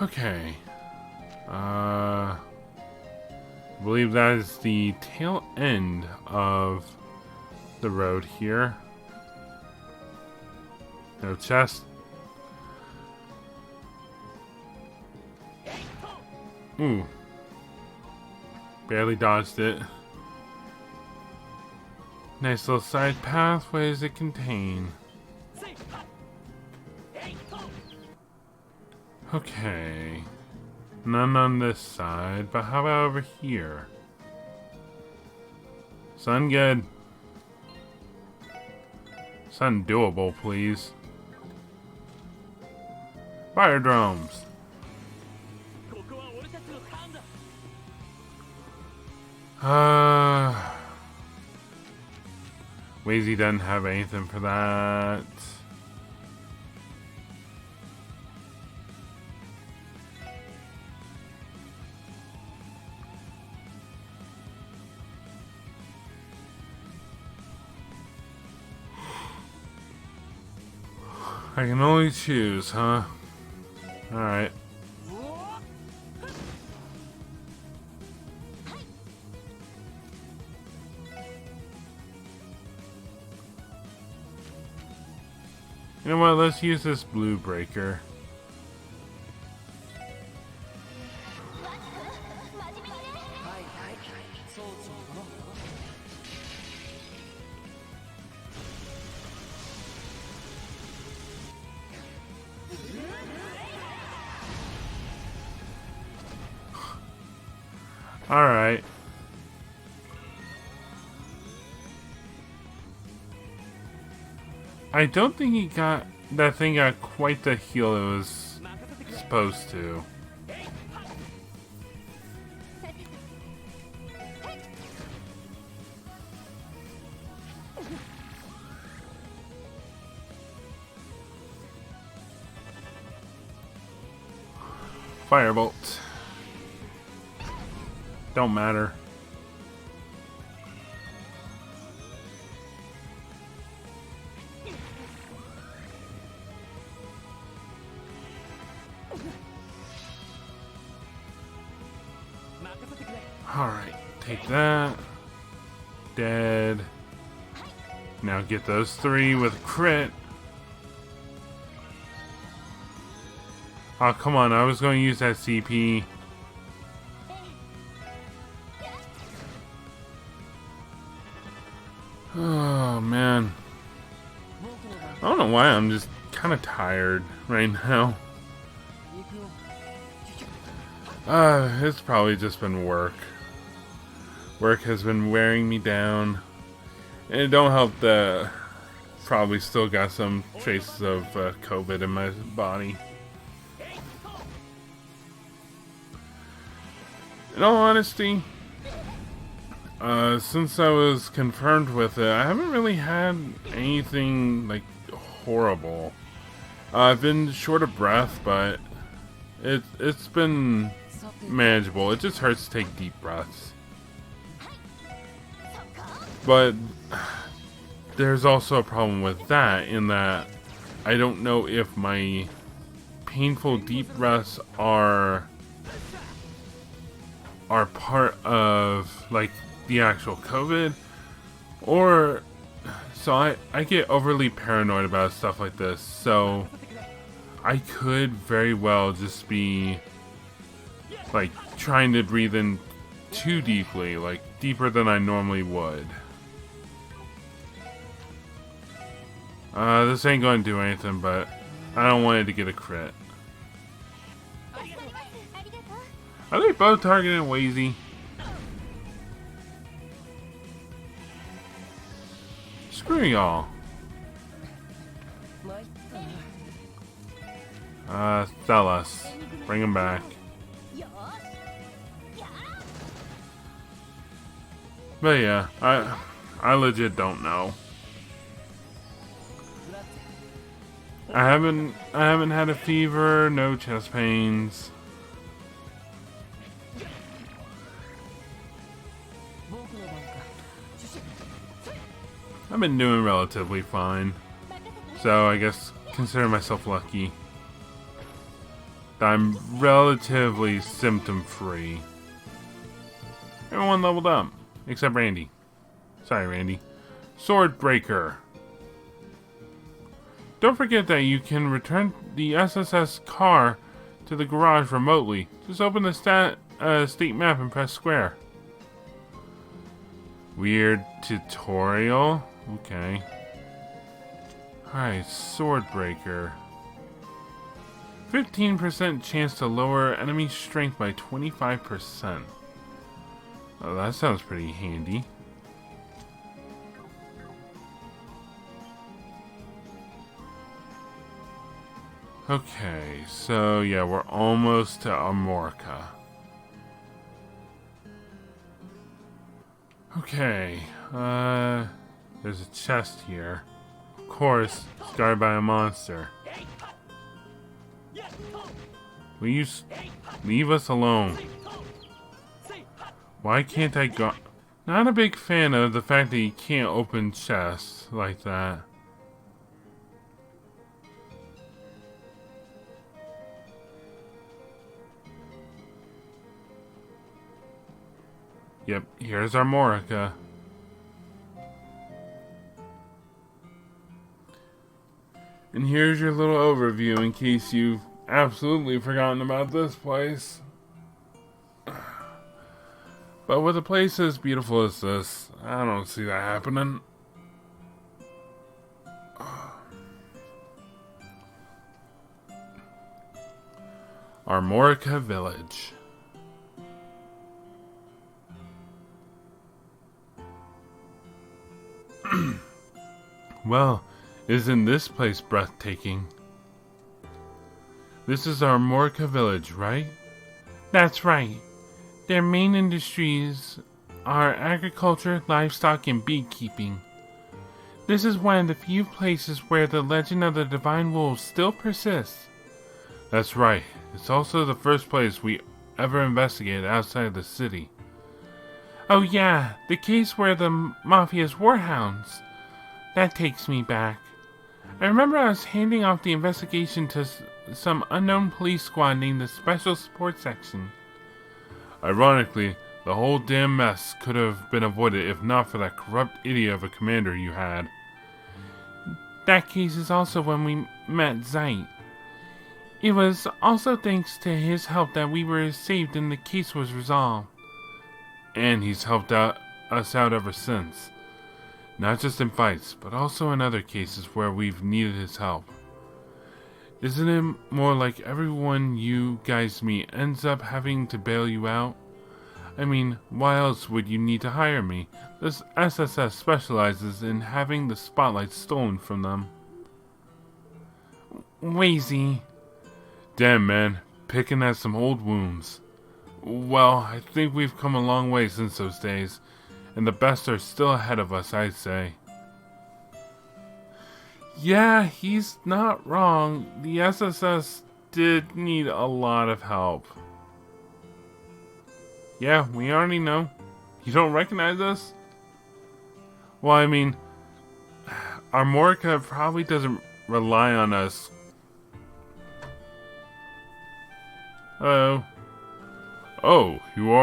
Okay. I believe that is the tail end of the road here. No chest. Ooh. Barely dodged it. Nice little side path. What does it contain? Okay. None on this side, but how about over here? Sound good. Sound doable, please. Fire drones. Wazy doesn't have anything for that. I can only choose, huh? Alright. You know what, let's use this blue breaker. Alright. I don't think he got... that thing got quite the heal it was supposed to. Firebolt. Don't matter. Alright, take that. Dead. Now get those three with a crit. Oh, come on, I was going to use that CP. Oh, man. I don't know why, I'm just kind of tired right now. It's probably just been work. Work has been wearing me down. And it don't help that probably still got some traces of COVID in my body. In all honesty, since I was confirmed with it, I haven't really had anything like horrible. I've been short of breath, but it's been manageable. It just hurts to take deep breaths. But there's also a problem with that in that I don't know if my painful deep breaths are part of like the actual COVID, or so I get overly paranoid about stuff like this, so I could very well just be like trying to breathe in too deeply, like deeper than I normally would. This ain't going to do anything, but I don't want it to get a crit. Are they both targeting Wazy? Screw y'all. Sell us. Bring him back. But yeah, I legit don't know. I haven't had a fever, no chest pains. I've been doing relatively fine, so I guess consider myself lucky. that I'm relatively symptom-free. Everyone leveled up, except Randy. Sorry, Randy. Sword Breaker. Don't forget that you can return the SSS car to the garage remotely. Just open the state map and press square. Weird tutorial. Okay. Alright, Sword Breaker. 15% chance to lower enemy strength by 25%. Oh, that sounds pretty handy. Okay, so yeah, we're almost to Armorica. Okay, there's a chest here. Of course, it's guarded by a monster. Will you leave us alone? Why can't I go? Not a big fan of the fact that you can't open chests like that. Yep, here's Armorica. And here's your little overview in case you've absolutely forgotten about this place. But with a place as beautiful as this, I don't see that happening. Armorica Village. Well, isn't this place breathtaking? This is Armorica Village, right? That's right. Their main industries are agriculture, livestock, and beekeeping. This is one of the few places where the legend of the divine wolves still persists. That's right. It's also the first place we ever investigated outside of the city. Oh yeah, the case where the Mafia's warhounds. That takes me back. I remember I was handing off the investigation to some unknown police squad named the Special Support Section. Ironically, the whole damn mess could have been avoided if not for that corrupt idiot of a commander you had. That case is also when we met Zeit. It was also thanks to his help that we were saved and the case was resolved. And he's helped us out ever since. Not just in fights, but also in other cases where we've needed his help. Isn't it more like everyone you guys meet ends up having to bail you out? I mean, why else would you need to hire me? This SSS specializes in having the spotlight stolen from them. Wazy. Damn, man. Picking at some old wounds. Well, I think we've come a long way since those days. And the best are still ahead of us, I'd say. Yeah, he's not wrong. The SSS did need a lot of help. Yeah, we already know. You don't recognize us? Well, I mean, Armorica probably doesn't rely on us. Hello. Oh, you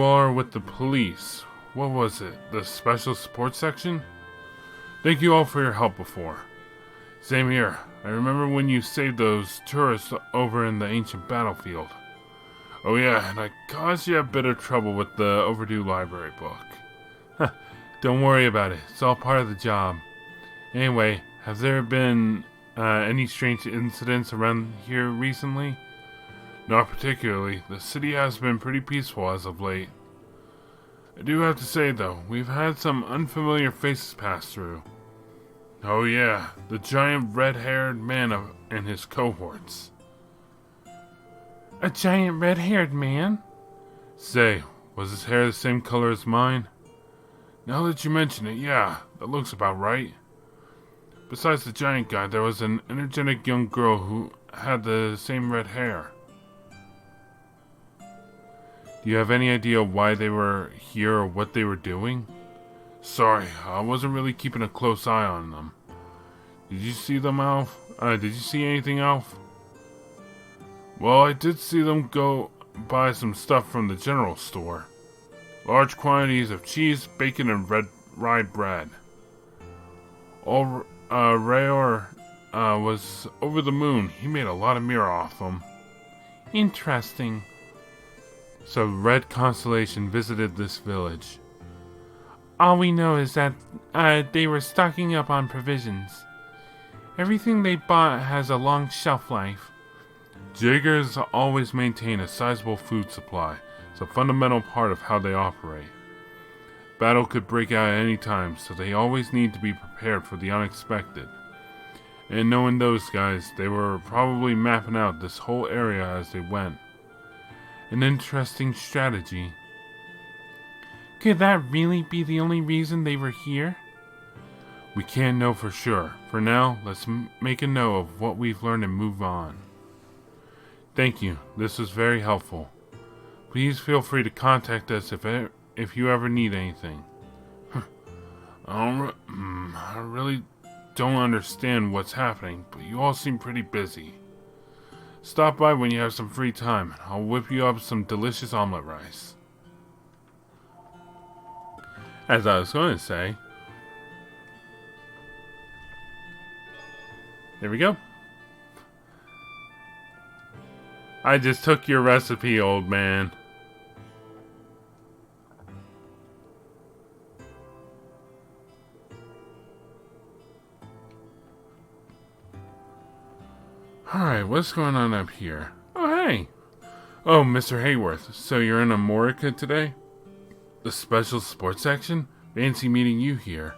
are with the police. What was it? The Special Support Section? Thank you all for your help before. Same here. I remember when you saved those tourists over in the ancient battlefield. Oh yeah, and I caused you a bit of trouble with the overdue library book. Don't worry about it. It's all part of the job. Anyway, have there been any strange incidents around here recently? Not particularly. The city has been pretty peaceful as of late. I do have to say, though, we've had some unfamiliar faces pass through. Oh yeah, the giant red-haired man and his cohorts. A giant red-haired man? Say, was his hair the same color as mine? Now that you mention it, yeah, that looks about right. Besides the giant guy, there was an energetic young girl who had the same red hair. Do you have any idea why they were here or what they were doing? Sorry, I wasn't really keeping a close eye on them. Did you see them, Alf? Did you see anything, Alf? Well, I did see them go buy some stuff from the general store. Large quantities of cheese, bacon, and rye bread. Rayor was over the moon. He made a lot of mirror off them. Interesting. So Red Constellation visited this village. All we know is that they were stocking up on provisions. Everything they bought has a long shelf life. Jaegers always maintain a sizable food supply. It's a fundamental part of how they operate. Battle could break out at any time, so they always need to be prepared for the unexpected. And knowing those guys, they were probably mapping out this whole area as they went. An interesting strategy. Could that really be the only reason they were here? We can't know for sure. For now, let's make a note of what we've learned and move on. Thank you. This was very helpful. Please feel free to contact us if you ever need anything. I really don't understand what's happening, but you all seem pretty busy. Stop by when you have some free time. I'll whip you up some delicious omelet rice. As I was going to say, there we go. I just took your recipe, old man. Alright, what's going on up here? Oh, hey! Oh, Mr. Hayworth, so you're in Armorica today? The special sports section? Fancy meeting you here.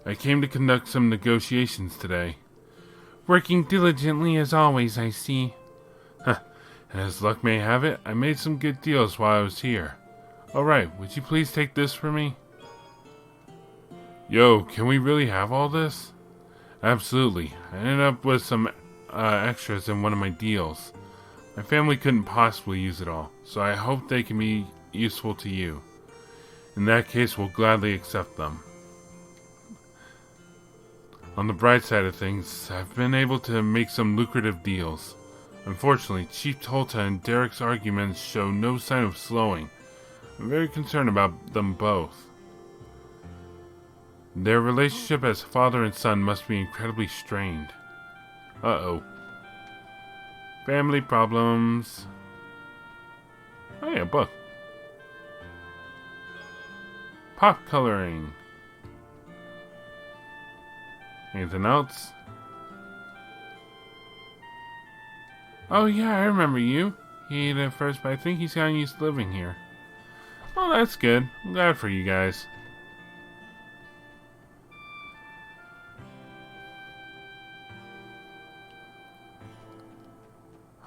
I came to conduct some negotiations today. Working diligently as always, I see. Huh, and as luck may have it, I made some good deals while I was here. Alright, would you please take this for me? Yo, can we really have all this? Absolutely. I ended up with some extras in one of my deals. My family couldn't possibly use it all, so I hope they can be useful to you. In that case, we'll gladly accept them. On the bright side of things, I've been able to make some lucrative deals. Unfortunately, Chief Tolta and Derek's arguments show no sign of slowing. I'm very concerned about them both. Their relationship as father and son must be incredibly strained. Uh-oh. Family problems. Oh yeah, book. Pop coloring. Anything else? Oh yeah, I remember you. He hated it at first, but I think he's gotten used to living here. Oh, that's good. I'm glad for you guys.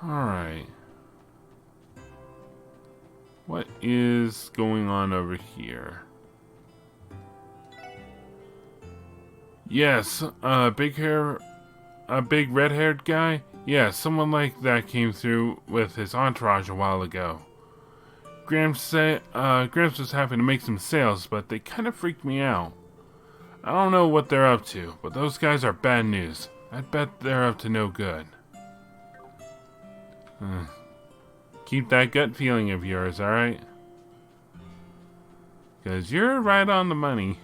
Alright. What is going on over here? Yes, a big red-haired guy? Yeah, someone like that came through with his entourage a while ago. Gramps was happy to make some sales, but they kind of freaked me out. I don't know what they're up to, but those guys are bad news. I bet they're up to no good. Keep that gut feeling of yours, alright? Because you're right on the money.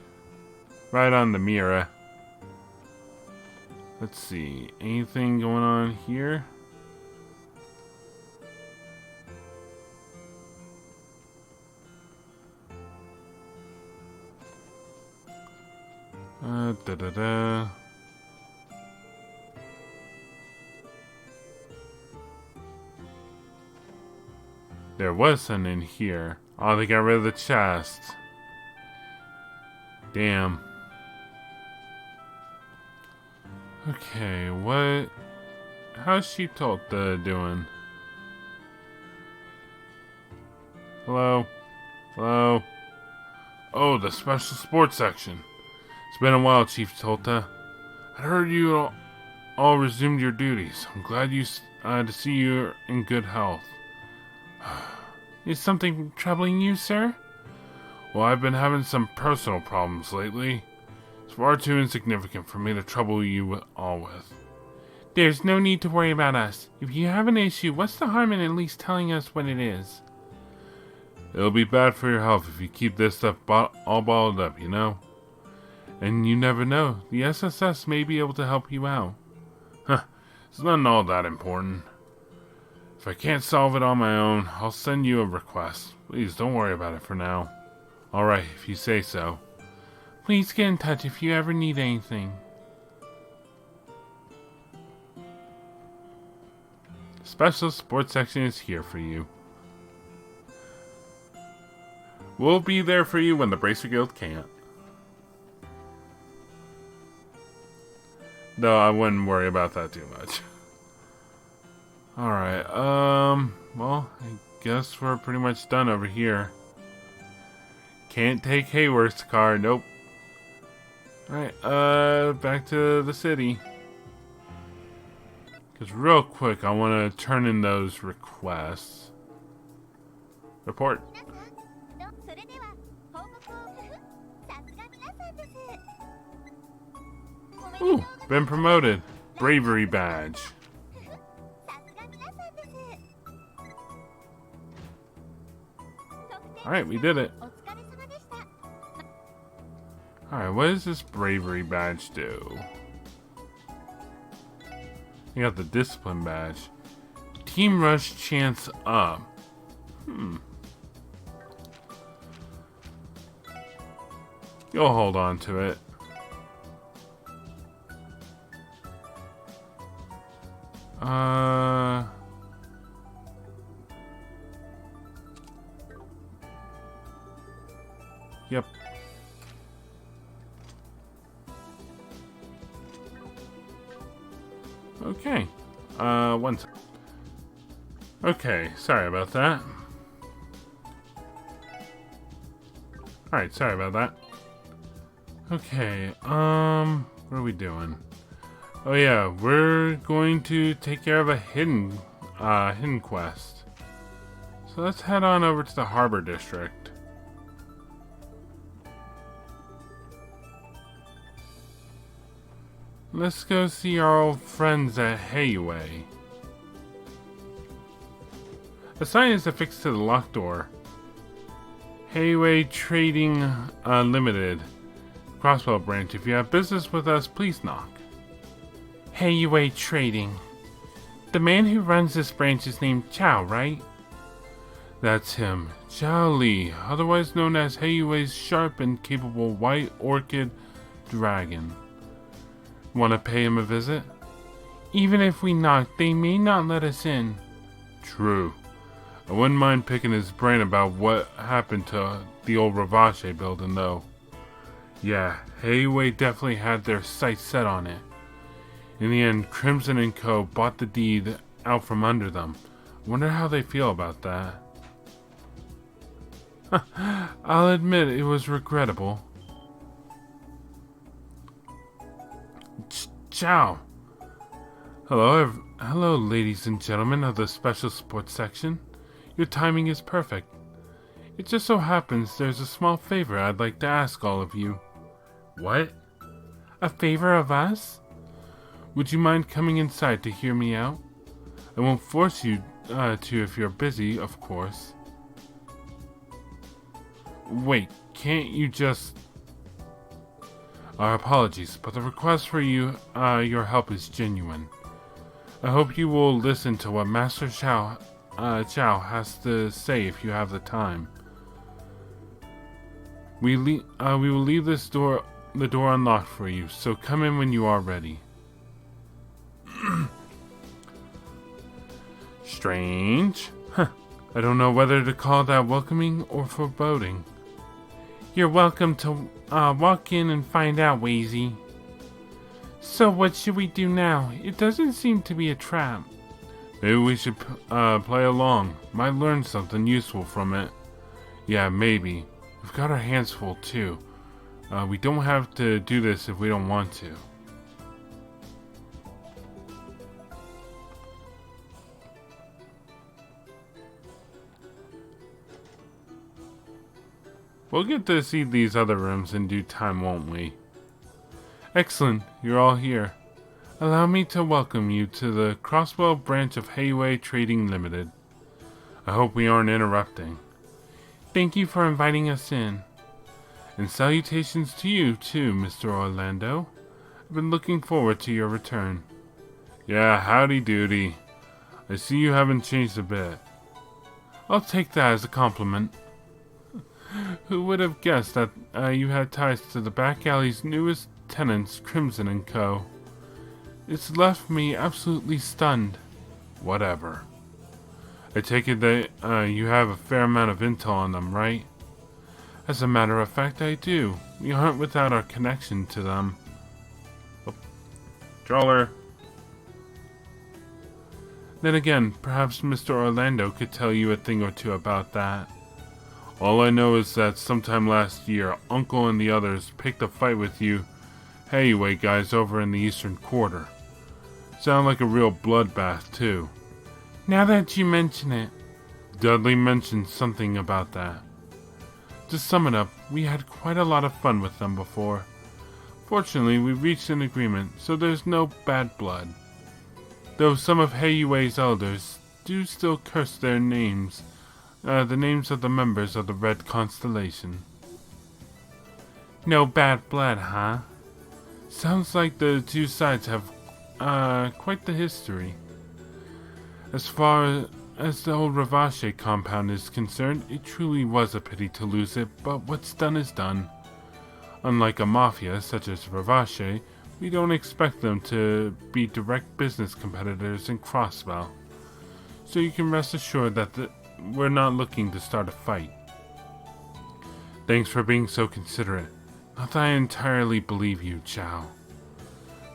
Right on the mirror. Let's see. Anything going on here? There was some in here. Oh, they got rid of the chest. Damn. Okay, what? How's Sheep Tolta doing? Hello? Hello? Oh, the special sports section. It's been a while, Chief Tolta. I heard you all resumed your duties. I'm glad to see you're in good health. Is something troubling you, sir? Well, I've been having some personal problems lately. It's far too insignificant for me to trouble you all with. There's no need to worry about us. If you have an issue, what's the harm in at least telling us what it is? It'll be bad for your health if you keep this stuff all bottled up, you know? And you never know. The SSS may be able to help you out. Huh. It's not all that important. If I can't solve it on my own, I'll send you a request. Please don't worry about it for now. Alright, if you say so. Please get in touch if you ever need anything. The special sports section is here for you. We'll be there for you when the Bracer Guild can't. No, I wouldn't worry about that too much. Alright, well, I guess we're pretty much done over here. Can't take Heiyue's car, nope. Alright, back to the city. Because real quick, I want to turn in those requests. Report. Ooh, been promoted. Bravery badge. Alright, we did it. Alright, what does this bravery badge do? You got the discipline badge. Team rush chance up. You'll hold on to it. Yep. Okay. One second. Okay, sorry about that. Alright, sorry about that. Okay, what are we doing? Oh yeah, we're going to take care of a hidden quest. So let's head on over to the Harbor District. Let's go see our old friends at Heiyue. A sign is affixed to the locked door. Heiyue Trading Limited. Crossbow branch. If you have business with us, please knock. Heiyue Trading. The man who runs this branch is named Chao, right? That's him. Chao Li, otherwise known as Heiyue's sharp and capable white orchid dragon. Want to pay him a visit? Even if we knock, they may not let us in. True. I wouldn't mind picking his brain about what happened to the old Ravache building, though. Yeah, Heiyue definitely had their sights set on it. In the end, Crimson & Co. bought the deed out from under them. Wonder how they feel about that. I'll admit it was regrettable. Ciao. Hello, ladies and gentlemen of the special sports section. Your timing is perfect. It just so happens there's a small favor I'd like to ask all of you. What? A favor of us? Would you mind coming inside to hear me out? I won't force you to if you're busy, of course. Wait, can't you just... Our apologies, but the request for your help is genuine. I hope you will listen to what Master Chao has to say if you have the time. We will leave the door unlocked for you, so come in when you are ready. Strange. Huh. I don't know whether to call that welcoming or foreboding. You're welcome to walk in and find out, Wazy. So what should we do now? It doesn't seem to be a trap. Maybe we should play along. Might learn something useful from it. Yeah, maybe. We've got our hands full too. We don't have to do this if we don't want to. We'll get to see these other rooms in due time, won't we? Excellent, you're all here. Allow me to welcome you to the Crosswell branch of Heiyue Trading Limited. I hope we aren't interrupting. Thank you for inviting us in. And salutations to you too, Mr. Orlando. I've been looking forward to your return. Yeah, howdy doody. I see you haven't changed a bit. I'll take that as a compliment. Who would have guessed that you had ties to the back alley's newest tenants, Crimson & Co.? It's left me absolutely stunned. Whatever. I take it that you have a fair amount of intel on them, right? As a matter of fact, I do. We aren't without our connection to them. Oh. Troller. Then again, perhaps Mr. Orlando could tell you a thing or two about that. All I know is that sometime last year, Uncle and the others picked a fight with you Heiyue guys over in the Eastern Quarter. Sound like a real bloodbath, too. Now that you mention it, Dudley mentioned something about that. To sum it up, we had quite a lot of fun with them before. Fortunately, we reached an agreement, so there's no bad blood. Though some of Heiyue's elders do still curse their names, the names of the members of the Red Constellation. No bad blood, huh? Sounds like the two sides have quite the history. As far as the old Ravache compound is concerned, it truly was a pity to lose it, but what's done is done. Unlike a mafia such as Ravache, we don't expect them to be direct business competitors in Crosswell. So you can rest assured that we're not looking to start a fight. Thanks for being so considerate. Not that I entirely believe you, Chow.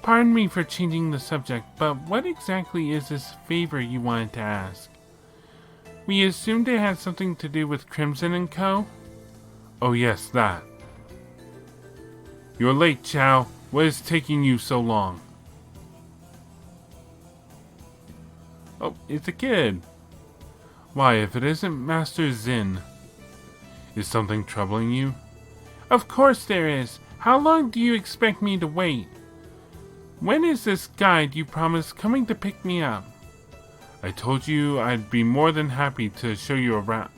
Pardon me for changing the subject, but what exactly is this favor you wanted to ask? We assumed it had something to do with Crimson & Co.? Oh yes, that. You're late, Chow. What is taking you so long? Oh, it's a kid. Why, if it isn't Master Zin. Is something troubling you? Of course there is. How long do you expect me to wait? When is this guide you promised coming to pick me up? I told you I'd be more than happy to show you around.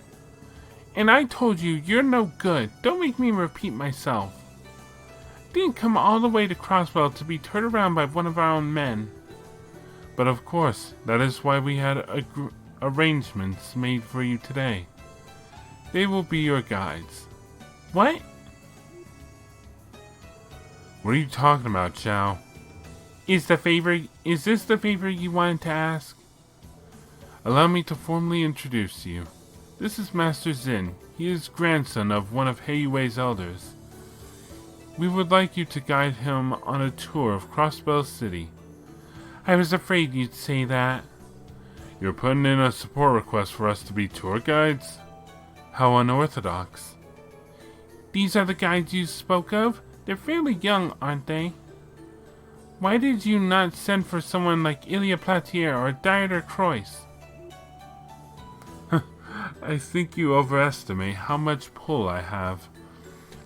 And I told you you're no good. Don't make me repeat myself. Didn't come all the way to Crosswell to be turned around by one of our own men. But of course, that is why we had arrangements made for you today. They will be your guides. What? What are you talking about, Chow? Is this the favor you wanted to ask? Allow me to formally introduce you. This is Master Zin. He is grandson of one of Heiyue's elders. We would like you to guide him on a tour of Crosswell City. I was afraid you'd say that. You're putting in a support request for us to be tour guides? How unorthodox. These are the guides you spoke of? They're fairly young, aren't they? Why did you not send for someone like Ilya Platier or Dieter Croix? I think you overestimate how much pull I have.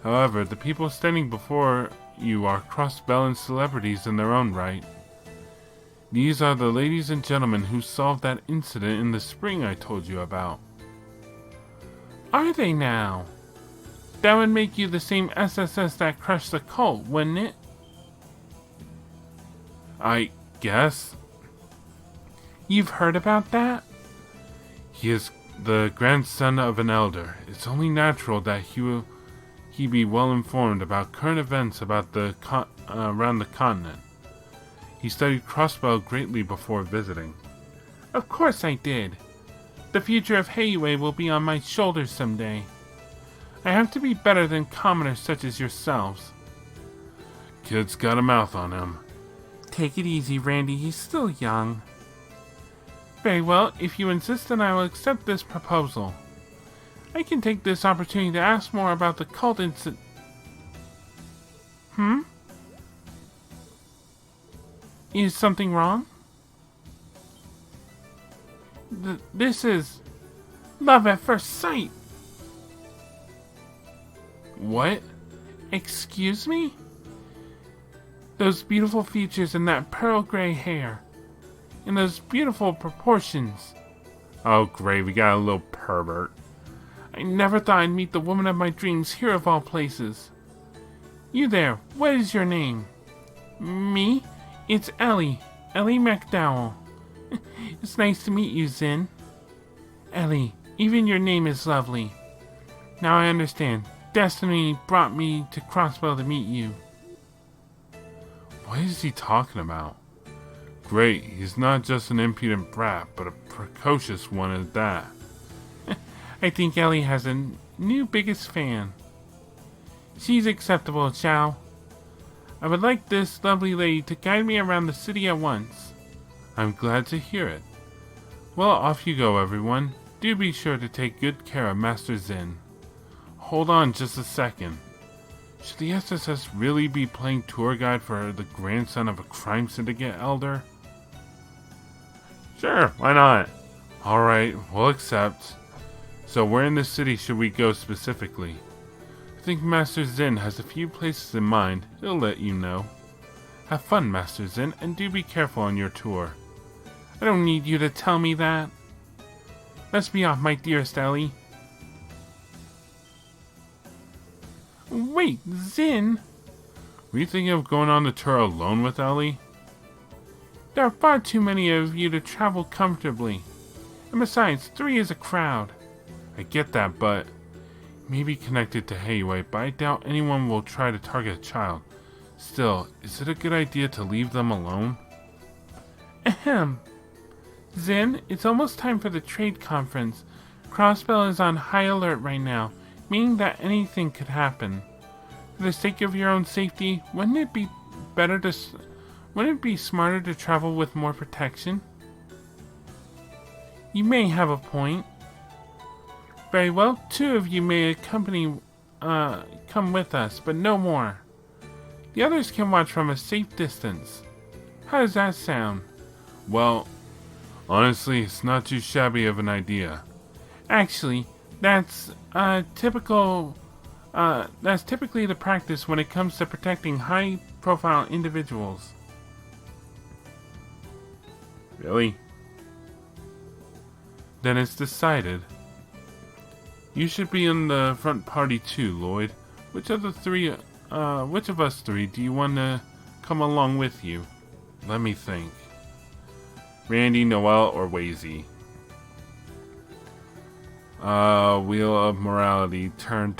However, the people standing before you are cross-belled celebrities in their own right. These are the ladies and gentlemen who solved that incident in the spring I told you about. Are they now? That would make you the same SSS that crushed the cult, wouldn't it? I guess. You've heard about that? He is the grandson of an elder. It's only natural that he be well informed about current events about around the continent. He studied Crosswell greatly before visiting. Of course I did. The future of Heiyue will be on my shoulders someday. I have to be better than commoners such as yourselves. Kid's got a mouth on him. Take it easy, Randy. He's still young. Very well. If you insist, then I will accept this proposal. I can take this opportunity to ask more about the cult incident. Is something wrong? This is love at first sight. What? Excuse me? Those beautiful features and that pearl gray hair. And those beautiful proportions. Oh great, we got a little pervert. I never thought I'd meet the woman of my dreams here of all places. You there, what is your name? Me? It's Ellie. Ellie McDowell. It's nice to meet you, Zin. Ellie, even your name is lovely. Now I understand. Destiny brought me to Crossbell to meet you. What is he talking about? Great, he's not just an impudent brat, but a precocious one at that. I think Ellie has a new biggest fan. She's acceptable, Chow. I would like this lovely lady to guide me around the city at once. I'm glad to hear it. Well, off you go, everyone. Do be sure to take good care of Master Zin. Hold on just a second. Should the SSS really be playing tour guide for the grandson of a crime syndicate elder? Sure, why not? Alright, we'll accept. So where in the city should we go specifically? I think Master Zin has a few places in mind. He'll let you know. Have fun, Master Zin, and do be careful on your tour. I don't need you to tell me that. Let's be off, my dearest Ellie. Wait, Zin? Were you thinking of going on the tour alone with Ellie? There are far too many of you to travel comfortably. And besides, 3 is a crowd. I get that, but maybe connected to Heiyue, but I doubt anyone will try to target a child. Still, is it a good idea to leave them alone? Ahem. Zin, it's almost time for the trade conference. Crossbell is on high alert right now, meaning that anything could happen. For the sake of your own safety, wouldn't it be smarter to travel with more protection? You may have a point. Very well, 2 of you may come with us, but no more. The others can watch from a safe distance. How does that sound? Well, honestly, it's not too shabby of an idea. Actually, that's typically the practice when it comes to protecting high-profile individuals. Really? Then it's decided. You should be in the front party too, Lloyd. Which of us 3 do you want to come along with you? Let me think. Randy, Noel, or Wazy? Wheel of Morality. Turn.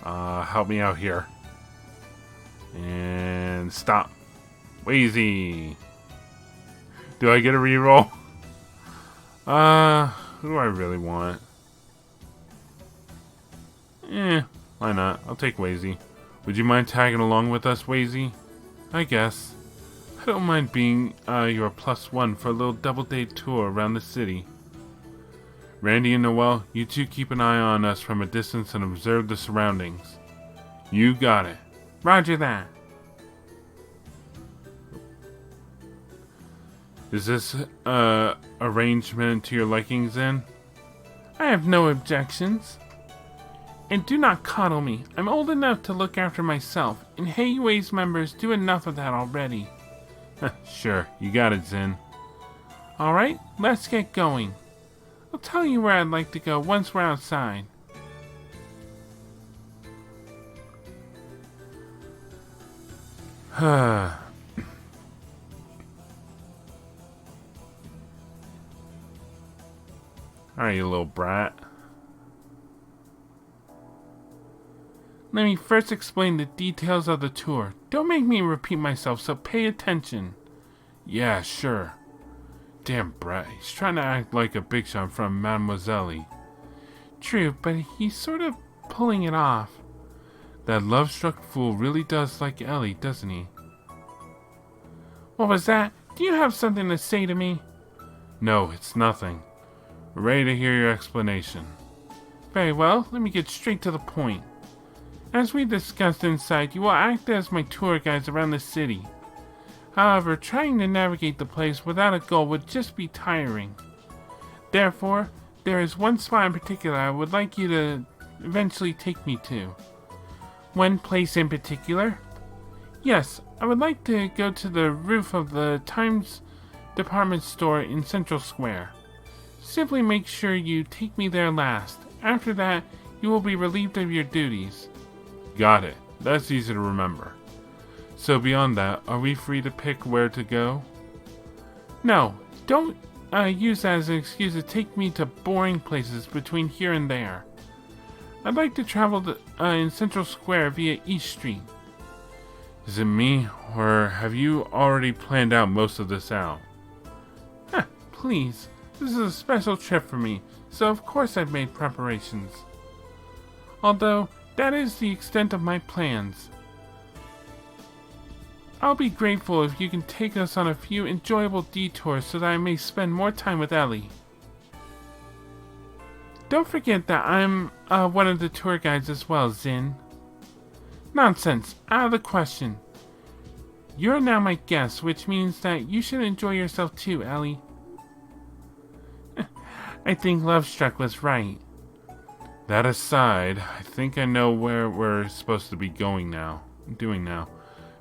Help me out here. And stop. Wazy. Do I get a reroll? Who do I really want? Why not? I'll take Wazy. Would you mind tagging along with us, Wazy? I guess. I don't mind being your +1 for a little double-day tour around the city. Randy and Noel, you 2 keep an eye on us from a distance and observe the surroundings. You got it. Roger that. Is this arrangement to your liking, Zen? I have no objections. And do not coddle me. I'm old enough to look after myself, and Heiyue's members do enough of that already. Sure, you got it, Zen. Alright, let's get going. I'll tell you where I'd like to go once we're outside. Alright, you little brat. Let me first explain the details of the tour. Don't make me repeat myself, so pay attention. Yeah, sure. Damn brat, he's trying to act like a big shot from Mademoiselle. True, but he's sort of pulling it off. That love-struck fool really does like Ellie, doesn't he? What was that? Do you have something to say to me? No, it's nothing. We're ready to hear your explanation. Very well, let me get straight to the point. As we discussed inside, you will act as my tour guides around the city. However, trying to navigate the place without a goal would just be tiring. Therefore, there is one spot in particular I would like you to eventually take me to. One place in particular? Yes, I would like to go to the roof of the Times department store in Central Square. Simply make sure you take me there last. After that, you will be relieved of your duties. Got it. That's easy to remember. So beyond that, are we free to pick where to go? No, don't use that as an excuse to take me to boring places between here and there. I'd like to travel in Central Square via East Street. Is it me, or have you already planned out most of this out? Please, this is a special trip for me, so of course I've made preparations. Although, that is the extent of my plans. I'll be grateful if you can take us on a few enjoyable detours so that I may spend more time with Ellie. Don't forget that I'm one of the tour guides as well, Zin. Nonsense, out of the question. You're now my guest, which means that you should enjoy yourself too, Ellie. I think Lovestruck was right. That aside, I think I know where we're supposed to be doing now.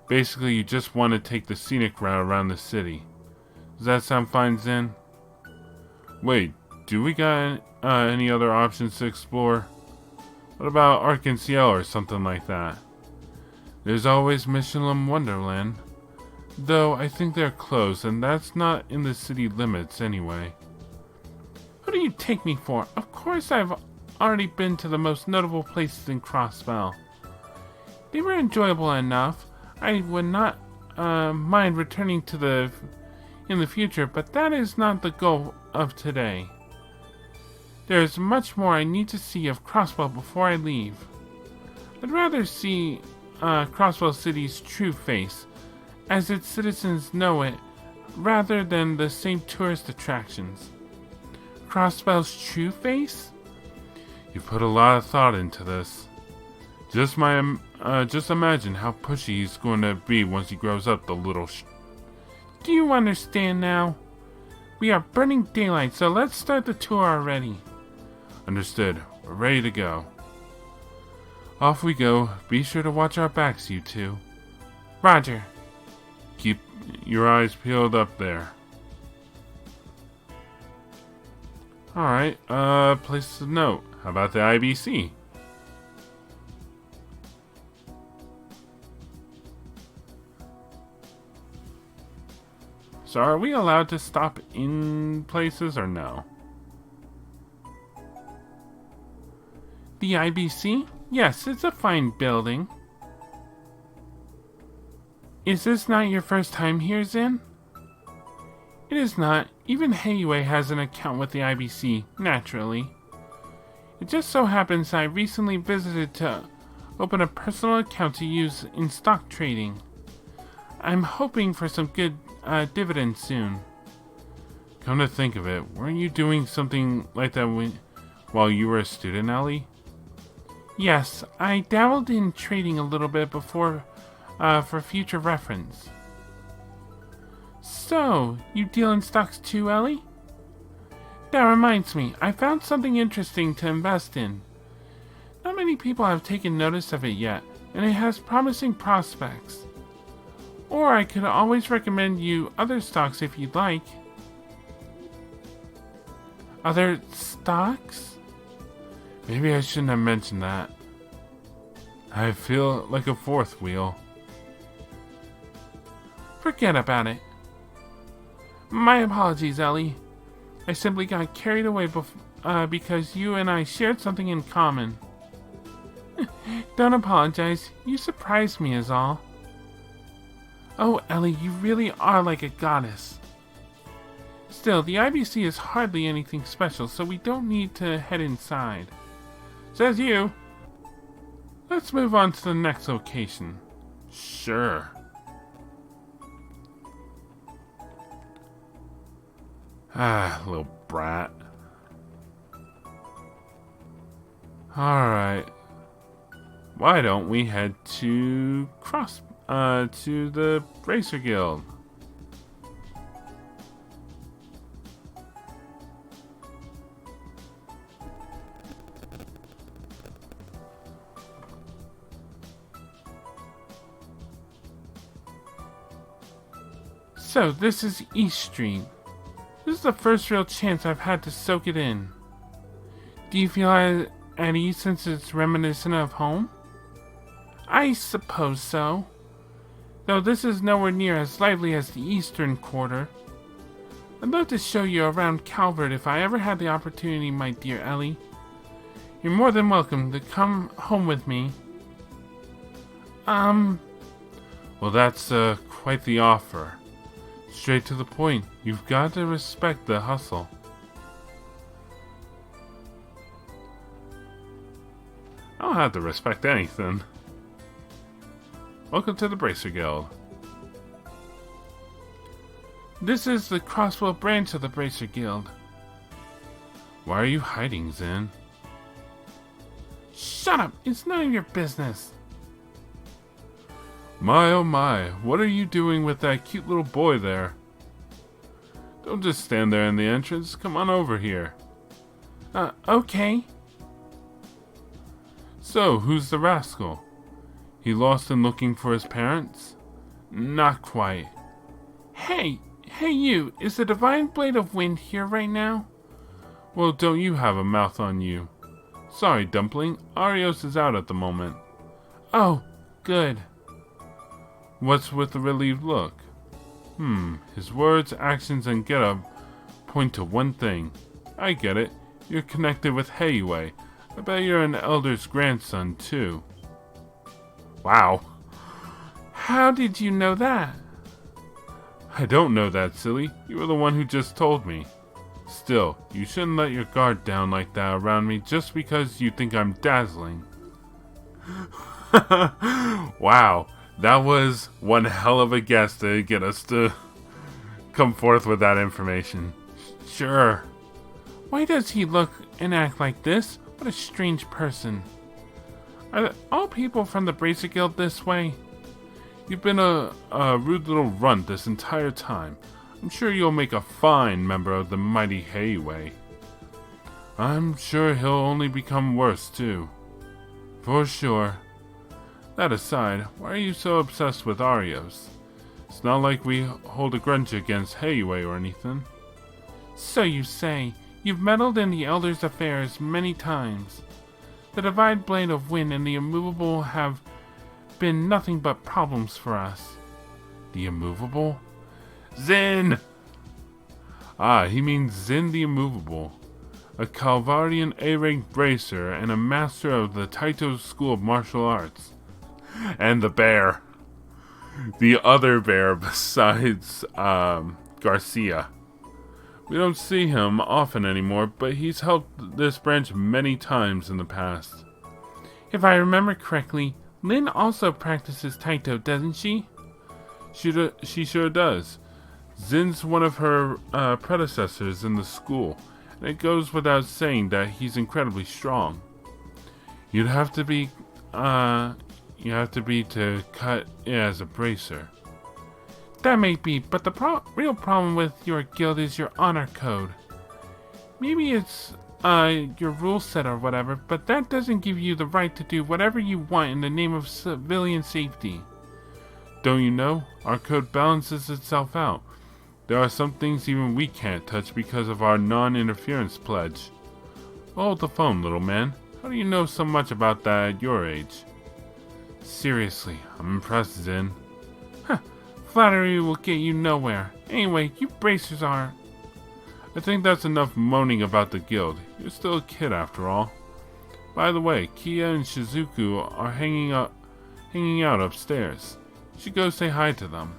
Basically, you just want to take the scenic route around the city. Does that sound fine, Zen? Wait, do we got any other options to explore? What about Arkansas or something like that? There's always Michelin Wonderland. Though I think they're closed, and that's not in the city limits anyway. Who do you take me for? Of course I've already been to the most notable places in Crossbell. They were enjoyable enough. I would not mind returning to in the future, but that is not the goal of today. There is much more I need to see of Crossbell before I leave. I'd rather see Crossbell City's true face, as its citizens know it, rather than the same tourist attractions. Crossbell's true face? You put a lot of thought into this. Just imagine how pushy he's going to be once he grows up, the little Do you understand now? We are burning daylight, so let's start the tour already. Understood. We're ready to go. Off we go. Be sure to watch our backs, you two. Roger. Keep your eyes peeled up there. Alright, place to note. How about the IBC? So are we allowed to stop in places or no? The IBC? Yes, it's a fine building. Is this not your first time here, Zin? It is not. Even Heiyue has an account with the IBC, naturally. It just so happens I recently visited to open a personal account to use in stock trading. I'm hoping for some good dividends soon. Come to think of it, weren't you doing something like that while you were a student, Ellie? Yes, I dabbled in trading a little bit before for future reference. So, you deal in stocks too, Ellie? That reminds me, I found something interesting to invest in. Not many people have taken notice of it yet, and it has promising prospects. Or I could always recommend you other stocks if you'd like. Other stocks? Maybe I shouldn't have mentioned that. I feel like a fourth wheel. Forget about it. My apologies, Ellie. I simply got carried away because you and I shared something in common. Don't apologize. You surprised me is all. Oh, Ellie, you really are like a goddess. Still, the IBC is hardly anything special, so we don't need to head inside. Says you. Let's move on to the next location. Sure. Ah, little brat. Alright. Why don't we head to to the Racer Guild? So, this is East Street. This is the first real chance I've had to soak it in. Do you feel at ease since it's reminiscent of home? I suppose so. Though this is nowhere near as lively as the eastern quarter. I'd love to show you around Calvert if I ever had the opportunity, my dear Ellie. You're more than welcome to come home with me. Well, that's quite the offer. Straight to the point. You've got to respect the hustle. I don't have to respect anything. Welcome to the Bracer Guild. This is the Crossbow branch of the Bracer Guild. Why are you hiding, Zen? Shut up! It's none of your business! My oh my, what are you doing with that cute little boy there? Don't just stand there in the entrance, come on over here. Okay. So, who's the rascal? He lost in looking for his parents? Not quite. Hey, you, is the Divine Blade of Wind here right now? Well, don't you have a mouth on you. Sorry, Dumpling, Arios is out at the moment. Oh, good. What's with the relieved look? His words, actions, and getup point to one thing. I get it. You're connected with Heiyue. I bet you're an elder's grandson, too. Wow. How did you know that? I don't know that, silly. You were the one who just told me. Still, you shouldn't let your guard down like that around me just because you think I'm dazzling. Wow. That was one hell of a guess to get us to come forth with that information. Sure. Why does he look and act like this? What a strange person. Are all people from the Bracer Guild this way? You've been a rude little runt this entire time. I'm sure you'll make a fine member of the mighty Heiyue. I'm sure he'll only become worse, too. For sure. That aside, why are you so obsessed with Arios? It's not like we hold a grudge against Heiyue or anything. So you say. You've meddled in the Elder's affairs many times. The Divine Blade of Wind and the Immovable have been nothing but problems for us. The Immovable? Zin! Ah, he means Zin the Immovable. A Calvarian A-rank bracer and a master of the Taito School of Martial Arts. And the bear. The other bear besides Garcia. We don't see him often anymore, but he's helped this branch many times in the past. If I remember correctly, Lynn also practices Taito, doesn't she? She sure does. Zin's one of her predecessors in the school, and it goes without saying that he's incredibly strong. You have to be to cut as a bracer. That may be, but the real problem with your guild is your honor code. Maybe it's your rule set or whatever, but that doesn't give you the right to do whatever you want in the name of civilian safety. Don't you know? Our code balances itself out. There are some things even we can't touch because of our non-interference pledge. Hold the phone, little man. How do you know so much about that at your age? Seriously, I'm impressed, Zin. Huh. Flattery will get you nowhere. Anyway, you bracers are... I think that's enough moaning about the guild. You're still a kid after all. By the way, Kia and Shizuku are hanging out upstairs. You should go say hi to them.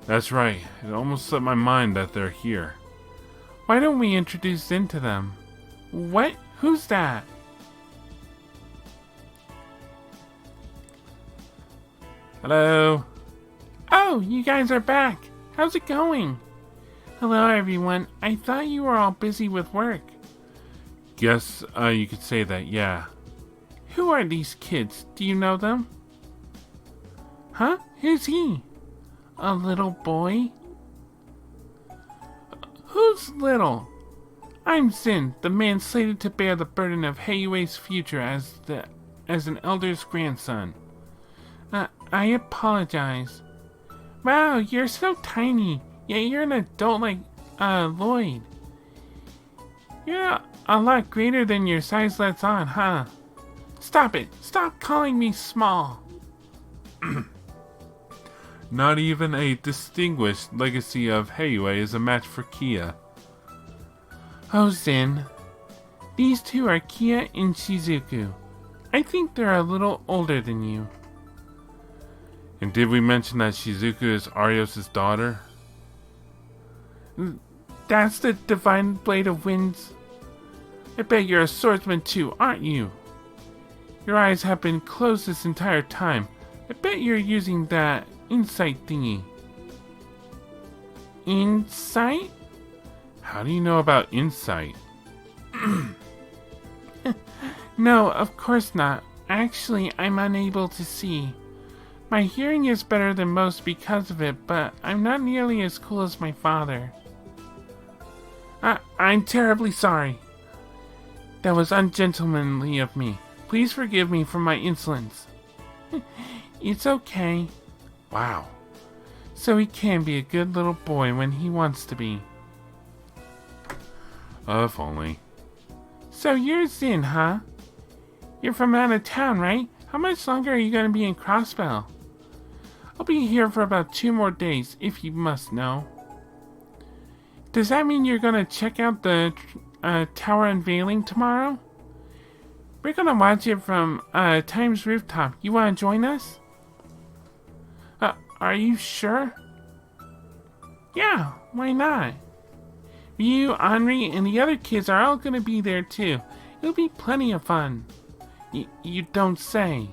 That's right. It almost slipped my mind that they're here. Why don't we introduce Zin to them? What? Who's that? Hello? Oh, you guys are back. How's it going? Hello, everyone. I thought you were all busy with work. Guess you could say that, yeah. Who are these kids? Do you know them? Huh? Who's he? A little boy? Who's little? I'm Zin, the man slated to bear the burden of Heiyue's future as an elder's grandson. I apologize. Wow, you're so tiny. Yeah, you're an adult like, Lloyd. You're a lot greater than your size lets on, huh? Stop it! Stop calling me small! Not even a distinguished legacy of Heiyue is a match for Kia. Oh, Zen. These two are Kia and Shizuku. I think they're a little older than you. And did we mention that Shizuku is Arios' daughter? That's the Divine Blade of Winds? I bet you're a swordsman too, aren't you? Your eyes have been closed this entire time. I bet you're using that insight thingy. Insight? How do you know about insight? No, of course not. Actually, I'm unable to see. My hearing is better than most because of it, but I'm not nearly as cool as my father. I'm terribly sorry. That was ungentlemanly of me. Please forgive me for my insolence. It's okay. Wow. So he can be a good little boy when he wants to be. If only. So you're Zin, huh? You're from out of town, right? How much longer are you going to be in Crossbell? I'll be here for about 2 more days, if you must know. Does that mean you're going to check out the tower unveiling tomorrow? We're going to watch it from Times Rooftop. You want to join us? Are you sure? Yeah, why not? You, Henri, and the other kids are all going to be there too. It'll be plenty of fun. You don't say.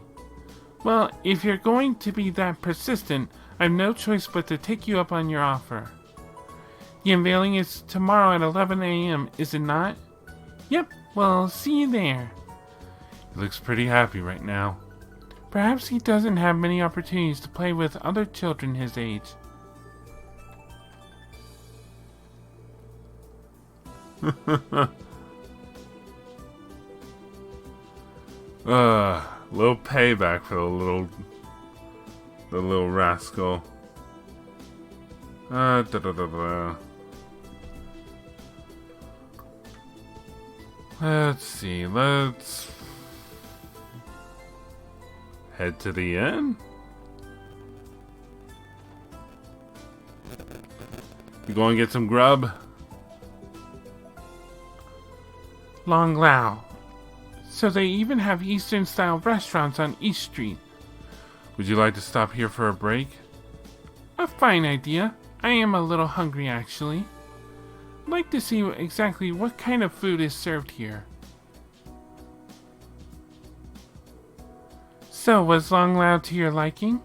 Well, if you're going to be that persistent, I have no choice but to take you up on your offer. The unveiling is tomorrow at 11 a.m., is it not? Yep, well, see you there. He looks pretty happy right now. Perhaps he doesn't have many opportunities to play with other children his age. Little payback for the little rascal. Let's see, let's head to the inn. You go and get some grub? Long Lao. So they even have Eastern-style restaurants on East Street. Would you like to stop here for a break? A fine idea. I am a little hungry, actually. I'd like to see exactly what kind of food is served here. So, was Long Lao to your liking?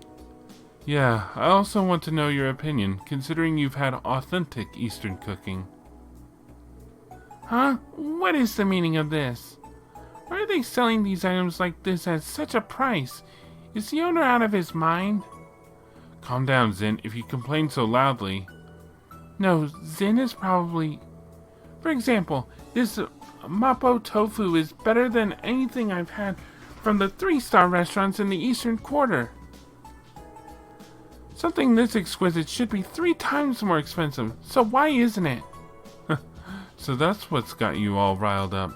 Yeah, I also want to know your opinion, considering you've had authentic Eastern cooking. Huh? What is the meaning of this? Why are they selling these items like this at such a price? Is the owner out of his mind? Calm down, Zin, if you complain so loudly. No, Zin is probably... For example, this Mapo tofu is better than anything I've had from the 3-star restaurants in the Eastern Quarter. Something this exquisite should be 3 times more expensive, so why isn't it? So that's what's got you all riled up.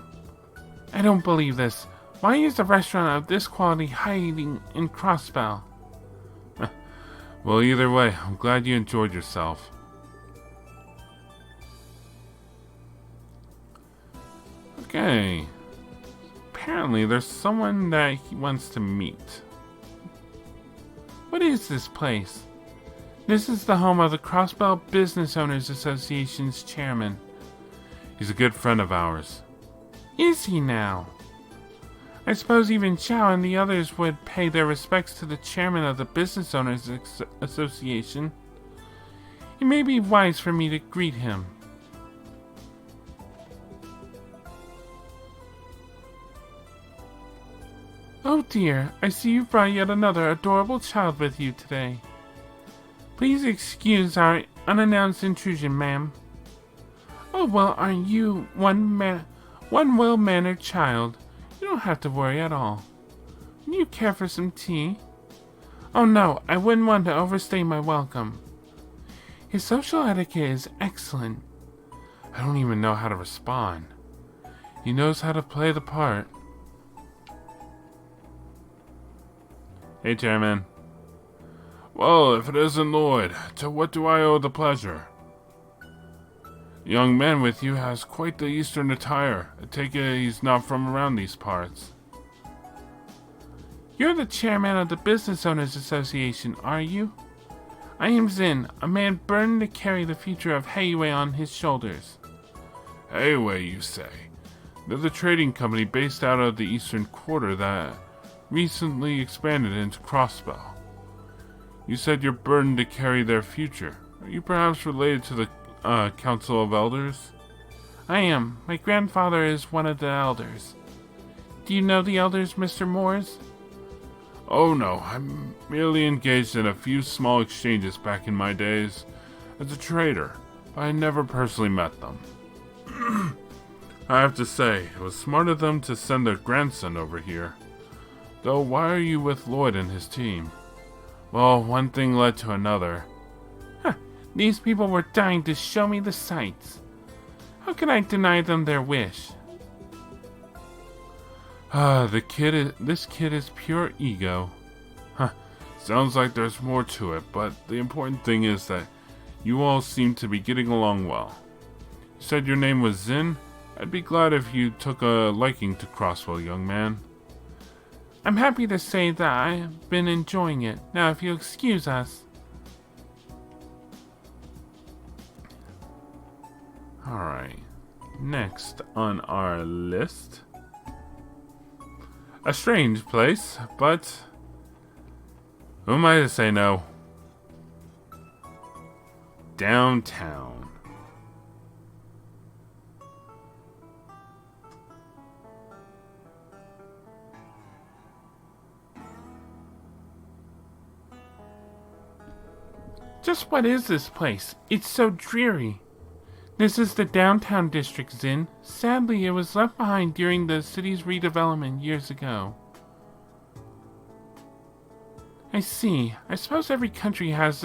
I don't believe this. Why is a restaurant of this quality hiding in Crossbell? Well, either way, I'm glad you enjoyed yourself. Okay. Apparently, there's someone that he wants to meet. What is this place? This is the home of the Crossbell Business Owners Association's chairman. He's a good friend of ours. Is he now? I suppose even Chow and the others would pay their respects to the chairman of the Business Owners Association. It may be wise for me to greet him. Oh dear, I see you've brought yet another adorable child with you today. Please excuse our unannounced intrusion, ma'am. Oh, well, aren't you one well-mannered child? You don't have to worry at all. Do you care for some tea? Oh no, I wouldn't want to overstay my welcome. His social etiquette is excellent. I don't even know how to respond. He knows how to play the part. Hey, Chairman. Well, if it isn't Lloyd, to what do I owe the pleasure? The young man with you has quite the Eastern attire. I take it he's not from around these parts. You're the chairman of the Business Owners Association, are you? I am Zin, a man burdened to carry the future of Heiyue on his shoulders. Heiyue, you say? They're the trading company based out of the Eastern Quarter that recently expanded into Crossbell. You said you're burdened to carry their future. Are you perhaps related to the Council of Elders? I am. My grandfather is one of the elders. Do you know the elders, Mr. Moores? Oh no, I'm merely engaged in a few small exchanges back in my days as a trader, but I never personally met them. I have to say, it was smart of them to send their grandson over here. Though, why are you with Lloyd and his team? Well, one thing led to another. These people were dying to show me the sights. How can I deny them their wish? This kid is pure ego. Sounds like there's more to it, but the important thing is that you all seem to be getting along well. You said your name was Zin? I'd be glad if you took a liking to Crosswell, young man. I'm happy to say that I've been enjoying it. Now, if you'll excuse us. Alright. Next on our list. A strange place, but who am I to say no? Downtown. Just what is this place? It's so dreary. This is the downtown district, Zin. Sadly, it was left behind during the city's redevelopment years ago. I see. I suppose every country has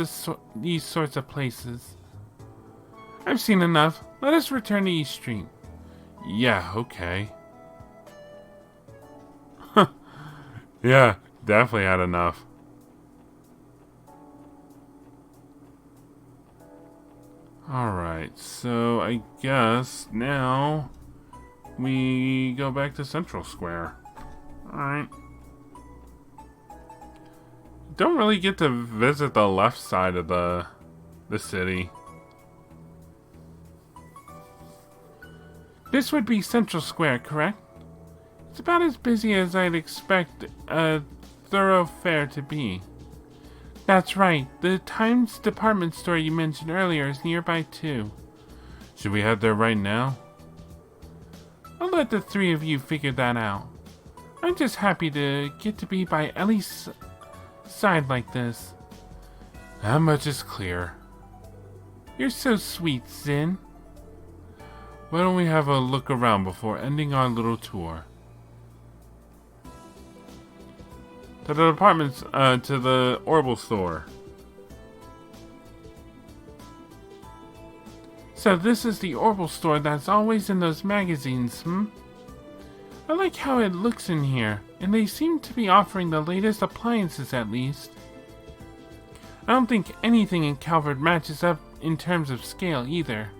these sorts of places. I've seen enough. Let us return to East Street. Yeah, okay. Yeah, definitely had enough. Alright, so I guess now we go back to Central Square. Alright. Don't really get to visit the left side of the city. This would be Central Square, correct? It's about as busy as I'd expect a thoroughfare to be. That's right. The Times department store you mentioned earlier is nearby too. Should we head there right now? I'll let the three of you figure that out. I'm just happy to get to be by Ellie's side like this. That much is clear. You're so sweet, Zin. Why don't we have a look around before ending our little tour? To the apartments, to the Orbital store. So this is the Orbital store that's always in those magazines, I like how it looks in here, and they seem to be offering the latest appliances at least. I don't think anything in Calvert matches up in terms of scale either.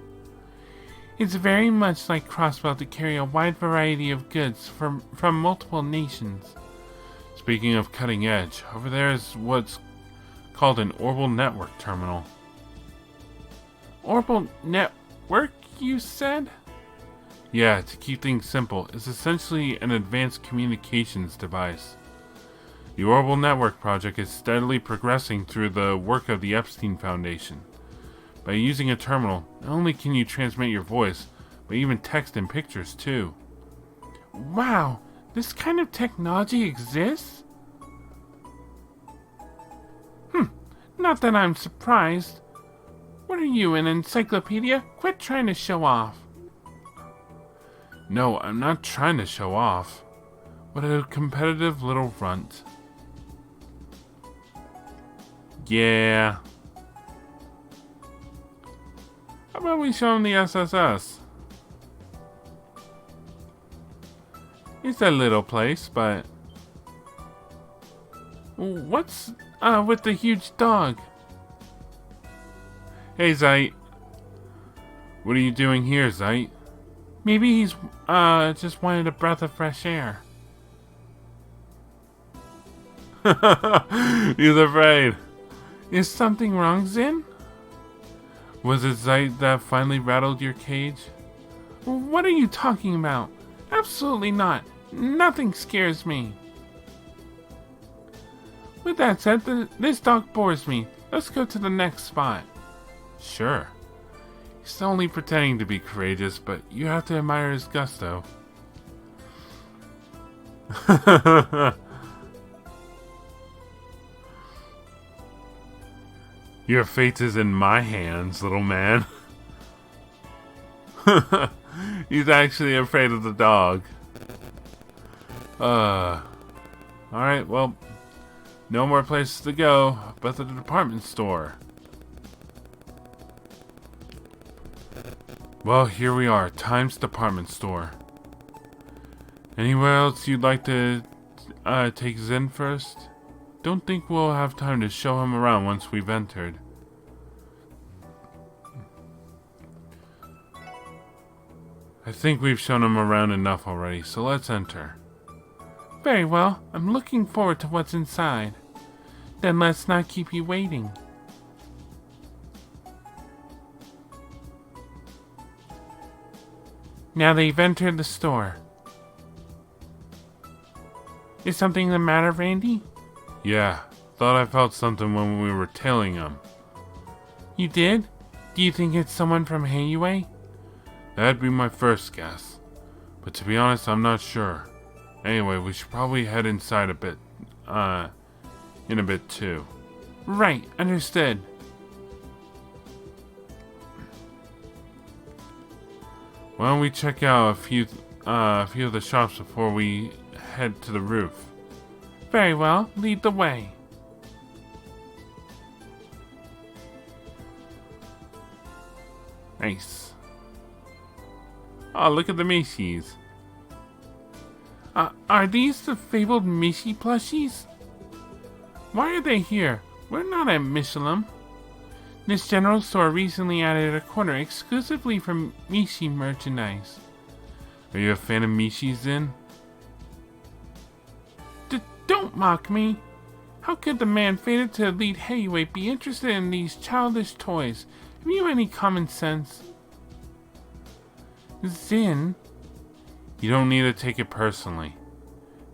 It's very much like Crossbell to carry a wide variety of goods from multiple nations. Speaking of cutting edge, over there is what's called an Orbital Network terminal. Orbital Network, you said? Yeah, to keep things simple, it's essentially an advanced communications device. The Orbital Network project is steadily progressing through the work of the Epstein Foundation. By using a terminal, not only can you transmit your voice, but even text and pictures too. Wow! This kind of technology exists? Not that I'm surprised. What are you, an encyclopedia? Quit trying to show off. No, I'm not trying to show off. What a competitive little runt. about we show him the SSS? It's a little place, but... What's with the huge dog? Hey, Zeit. What are you doing here, Zeit? Maybe he's just wanted a breath of fresh air. He's afraid. Is something wrong, Zin? Was it Zeit that finally rattled your cage? What are you talking about? Absolutely not. Nothing scares me. With that said, this dog bores me. Let's go to the next spot. Sure. He's only pretending to be courageous, but you have to admire his gusto. Your fate is in my hands, little man. He's actually afraid of the dog. Alright, well, no more places to go but the department store. Well, here we are, Times Department Store. Anywhere else you'd like to take Zen first? Don't think we'll have time to show him around once we've entered. I think we've shown him around enough already, so let's enter. Very well, I'm looking forward to what's inside. Then let's not keep you waiting. Now they've entered the store. Is something the matter, Randy? Yeah, thought I felt something when we were tailing him. You did? Do you think it's someone from Heiyue? That'd be my first guess. But to be honest, I'm not sure. Anyway, we should probably head inside a bit, in a bit too. Right, understood. Why don't we check out a few of the shops before we head to the roof? Very well, lead the way. Nice. Oh, look at the Macy's. Are these the fabled Mishi plushies? Why are they here? We're not at Michelin. This general store recently added a corner exclusively for Mishi merchandise. Are you a fan of Mishi's, Zen? Don't mock me. How could the man fated to lead Heiyue be interested in these childish toys? Have you any common sense? Zin? You don't need to take it personally.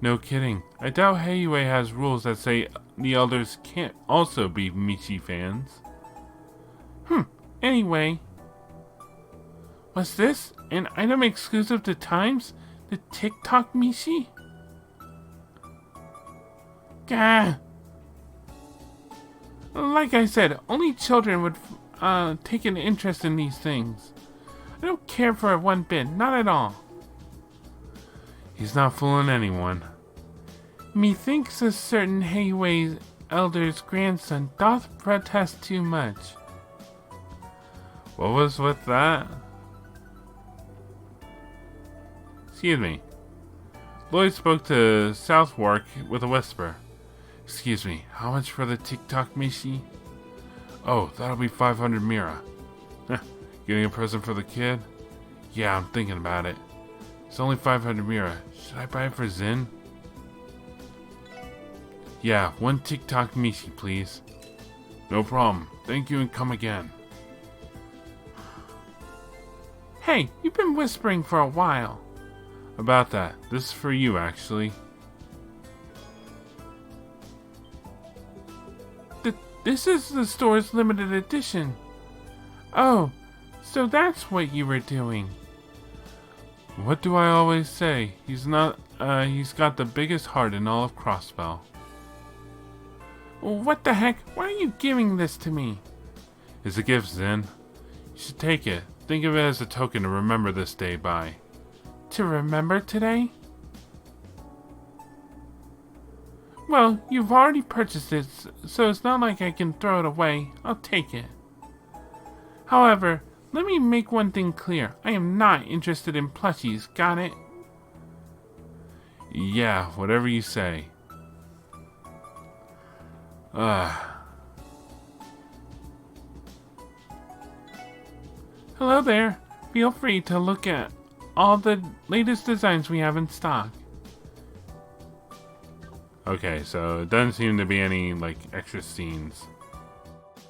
No kidding. I doubt Heiyue has rules that say the elders can't also be Mishi fans. Anyway. What's this? An item exclusive to Times? The TikTok Mishi? Gah! Like I said, only children would take an interest in these things. I don't care for it one bit, not at all. He's not fooling anyone. Methinks a certain Heiyue elder's grandson doth protest too much. What was with that? Excuse me. Lloyd spoke to Southwark with a whisper. Excuse me, how much for the TikTok Mishi? Oh, that'll be 500 Mira. Getting a present for the kid? Yeah, I'm thinking about it. It's only 500 Mira. Should I buy it for Zin? Yeah, one TikTok Mishi, please. No problem. Thank you and come again. Hey, you've been whispering for a while. About that. This is for you, actually. This is the store's limited edition. Oh, so that's what you were doing. What do I always say? He's got the biggest heart in all of Crossbell. What the heck? Why are you giving this to me? It's a gift, Zen. You should take it. Think of it as a token to remember this day by. To remember today? Well, you've already purchased it, so it's not like I can throw it away. I'll take it. However, Let me make one thing clear. I am not interested in plushies, got it? Yeah, whatever you say. Hello there. Feel free to look at all the latest designs we have in stock. Okay, so it doesn't seem to be any, like, extra scenes.